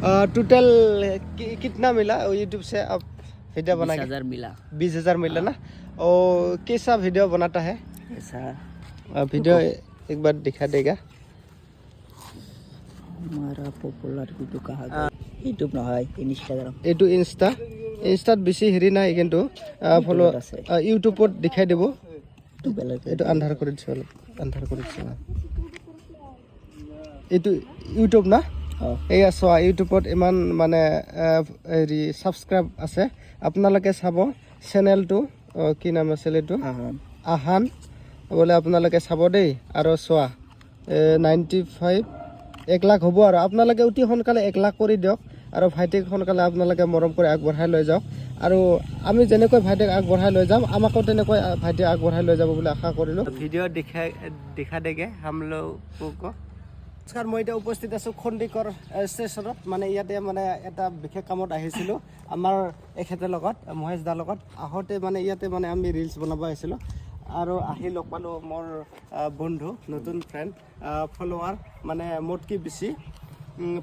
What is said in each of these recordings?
Total कितना मिला YouTube से आप वीडियो बना 20,000 मिला। 20,000 मिला ना। और कैसा वीडियो बनाता है ऐसा वीडियो एक बार दिखा देगा। हमारा पॉपुलर वीडियो कहाँ गया? यूट्यूब ना है, इंस्टाग्राम। এইটো ইনষ্টাত বেছি হেৰি নাই কিন্তু ফলো ইউটিউবত দেখাই দিব। এইটো আন্ধাৰ কৰি দিছোঁ, অলপ আন্ধাৰ কৰি দিছোঁ। এইটো ইউটিউব না। এয়া চোৱা, ইউটিউবত ইমান মানে হেৰি ছাবস্ক্ৰাইব আছে, আপোনালোকে চাব। চেনেলটো কি নাম আছিল এইটো? আহান বোলে, আপোনালোকে চাব দেই। আৰু চোৱা 95 1 লাখ হ'ব আৰু আপোনালোকে অতি সোনকালে 1 লাখ কৰি দিয়ক। আৰু ভাইটিক সোনকালে আপোনালোকে মৰম কৰি আগবঢ়াই লৈ যাওক। আৰু আমি যেনেকৈ ভাইটিক আগবঢ়াই লৈ যাম, আমাকো তেনেকৈ ভাইটিক আগবঢ়াই লৈ যাব বুলি আশা কৰিলোঁ। ভিডিঅ' দেখা দেগে হামলোগকো। নমস্কাৰ, মই এতিয়া উপস্থিত আছোঁ খন্দিকৰ ষ্টেচনত। মানে ইয়াতে মানে এটা বিশেষ কামত আহিছিলোঁ আমাৰ এখেতৰ লগত, মহেশ দাৰ লগত। আহোঁতে মানে ইয়াতে মানে আমি ৰিলছ বনাব আহিছিলোঁ আৰু আহি লগ পালোঁ মোৰ বন্ধু, নতুন ফ্ৰেণ্ড, ফলোৱাৰ মানে মোতকৈ বেছি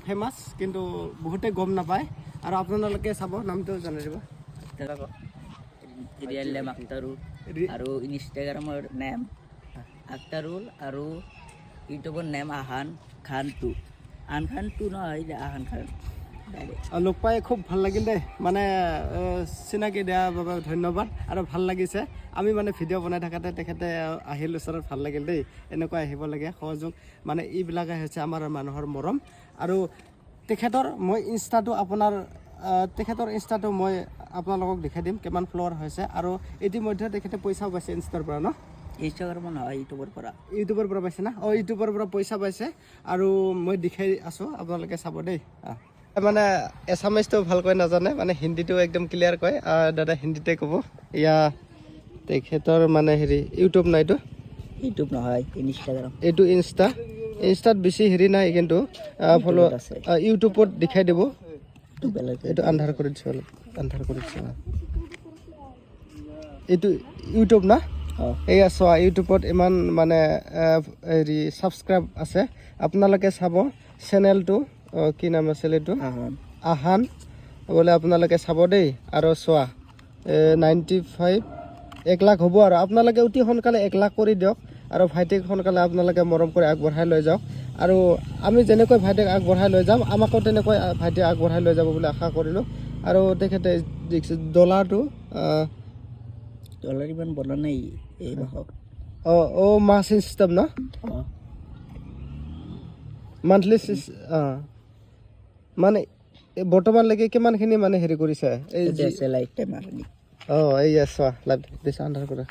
ফেমাছ, কিন্তু বহুতে গম নাপায়। আৰু আপোনালোকে চাব, নামটো জনাই দিব। ৰিয়েল নেম আখতাৰুল আৰু ইনষ্টাগ্ৰামৰ নেম আখতাৰুল আৰু ইউটিউবৰ নেম আহান খান 2। আহান খান 2 নহয়, আহান খান। লগ পাই খুব ভাল লাগিল দেই, মানে চিনাকি দিয়াৰ বাবে ধন্যবাদ। আৰু ভাল লাগিছে, আমি মানে ভিডিঅ' বনাই থাকোঁতে তেখেতে আহিল ওচৰত, ভাল লাগিল দেই। এনেকুৱা আহিব লাগে সহযোগ, মানে এইবিলাকে হৈছে আমাৰ মানুহৰ মৰম। আৰু তেখেতৰ মই আপোনালোকক দেখাই দিম কিমান ফলোৱাৰ হৈছে। আৰু ইতিমধ্যে তেখেতে পইচাও পাইছে ইনষ্টাৰ পৰা ন? ইনষ্টাগ্ৰামৰ নহয়, ইউটিউবৰ পৰা পাইছে না? ইউটিউবৰ পৰা পইচা পাইছে। আৰু মই দেখাই আছোঁ, আপোনালোকে চাব দেই। মানে এছামিজটো ভালকৈ নাজানে, মানে হিন্দীটো একদম ক্লিয়াৰ কয়। দাদা হিন্দীতে ক'ব। এয়া তেখেতৰ মানে হেৰি ইউটিউব নাই, ইউটিউব নহয়, ইনষ্টাগ্ৰাম। এইটো ইনষ্টাত বেছি হেৰি নাই কিন্তু ফলো ইউটিউবত দেখাই দিব। এইটো আন্ধাৰ কৰি দিছোঁ, অলপ আন্ধাৰ কৰি দিছোঁ। এইটো ইউটিউব না। এয়া চোৱা, ইউটিউবত ইমান মানে হেৰি ছাবস্ক্ৰাইব আছে, আপোনালোকে চাব। চেনেলটো কি নাম আছিল এইটো? আহান বোলে, আপোনালোকে চাব দেই। আৰু চোৱা 95 1 লাখ হ'ব আৰু আপোনালোকে অতি সোনকালে 1 লাখ কৰি দিয়ক। আৰু ভাইটিক সোনকালে আপোনালোকে মৰম কৰি আগবঢ়াই লৈ যাওক। আৰু আমি যেনেকৈ ভাইটিক আগবঢ়াই লৈ যাম, আমাকো তেনেকৈ ভাইটিক আগবঢ়াই লৈ যাব বুলি আশা কৰিলোঁ। আৰু তেখেতে ডলাৰ ইমান বনা নাই এই মাহত। মাহ চিষ্টেম ন? মান্থলি মানে বৰ্তমানলৈকে কিমানখিনি মানে হেৰি কৰিছে? এই চোৱা, লাইভ দিছে, আন্ধাৰ কৰি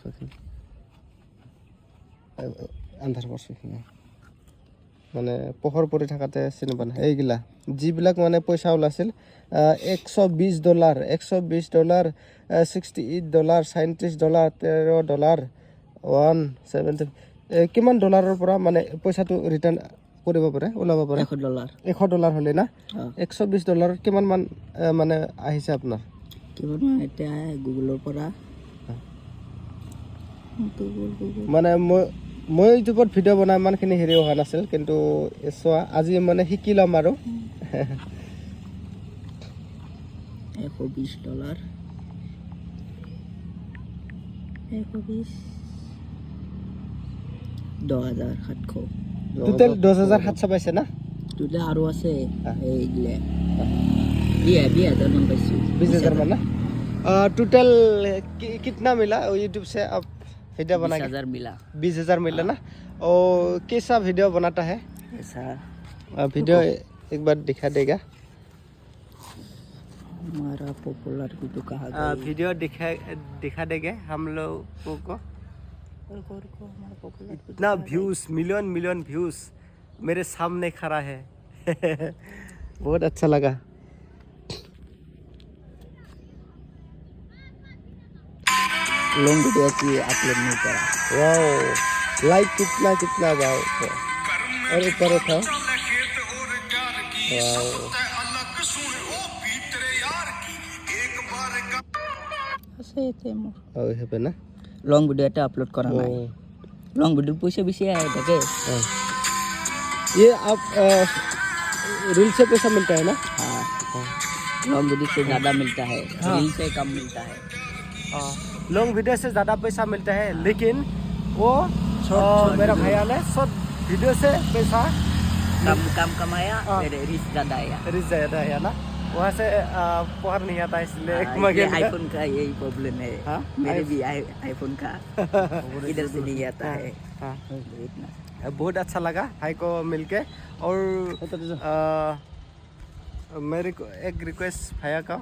আন্ধাৰ কৰিছে, মানে পোহৰ পৰি থাকাতে চিনিব নাই। এইগিলা যিবিলাক মানে পইচা ওলাইছিল, $120, $120, $68, $37, $13, $170, কিমান ডলাৰৰ পৰা মানে পইচাটো ৰিটাৰ্ণ কৰিব পাৰে, ওলাব পাৰে? $100 হ'লে না। $120 কিমান মান মানে আহিছে আপোনাৰ? এতিয়া গুগলৰ পৰা মানে মই ইউটিউবত ভিডিঅ' বনাই ইমানখিনি হেৰি হোৱা নাছিল, কিন্তু চোৱা আজি মানে শিকি ল'ম আৰু। $120 $10,700 টোটেল 10,700 পাইছে না? টোটেল আৰু আছে এইগিলা 20,000 মান পাইছোঁ। 20,000 মান ना। टोटल कितना मिला यूट्यूब से आप वीडियो बना? 20,000 मिला। 20,000 मिला ना। और कैसा वीडियो बनाता है? ऐसा वीडियो एक बार दिखा देगा। हमारा पॉपुलर वीडियो कहाँ गया? वीडियो दिखा देंगे हम लोगों को। इतना व्यूज, मिलियन व्यूज मेरे सामने खड़ा है। बहुत अच्छा लगा। लॉन्ग वीडियो की अपलोड नहीं करा। वाओ, लाइक कितना जाओ और ऊपर था। वाओ, ना लॉन्ग वीडियो এটা আপলোড করা নাই। লং ভিডিও পয়সা বেশি আয় থাকে। ये आप रील से पैसा मिलता है ना? हाँ, लॉन्ग वीडियो से ज़्यादा मिलता है, हाँ। रील से कम मिलता है। लॉन्ग वीडियो से ज़्यादा पैसा मिलता है, लेकिन वो short मेरा video। भैया ने शॉर्ट वीडियो से पैसा कम कमाया, हाँ। फिर रीच ज़्यादा आया। रीच ज़्यादा है ना। वहाँ से पढ़ नहीं आता इसलिए हाँ, एक ये मगे आईफोन का यही प्रॉब्लम है। हाँ? मेरे भी आईफोन का इधर से नहीं आता है। हाँ। इतना बहुत अच्छा लगा भाई को मिलके। और मेरे को एक रिक्वेस्ट भैया का,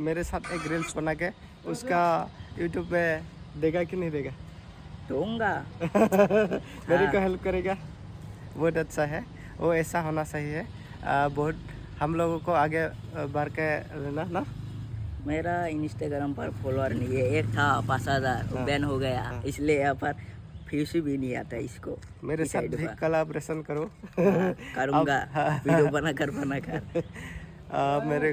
मेरे साथ एक रील्स बना के उसका यूट्यूब पे देगा कि नहीं देगा? दूंगा। मेरे को हेल्प करेगा, बहुत अच्छा है। वो ऐसा होना चाहिए। बहुत हम लोगों को आगे बढ़ के लेना ना। मेरा इंस्टाग्राम पर फॉलोअर नहीं है, एक था 5000, वो बैन हो गया, इसलिए यहाँ पर व्यूज भी नहीं आता इसको। मेरे इस साथ आईडी भी पर। कोलैबोरेशन करो। हाँ, करूँगा, वीडियो बनाकर मेरे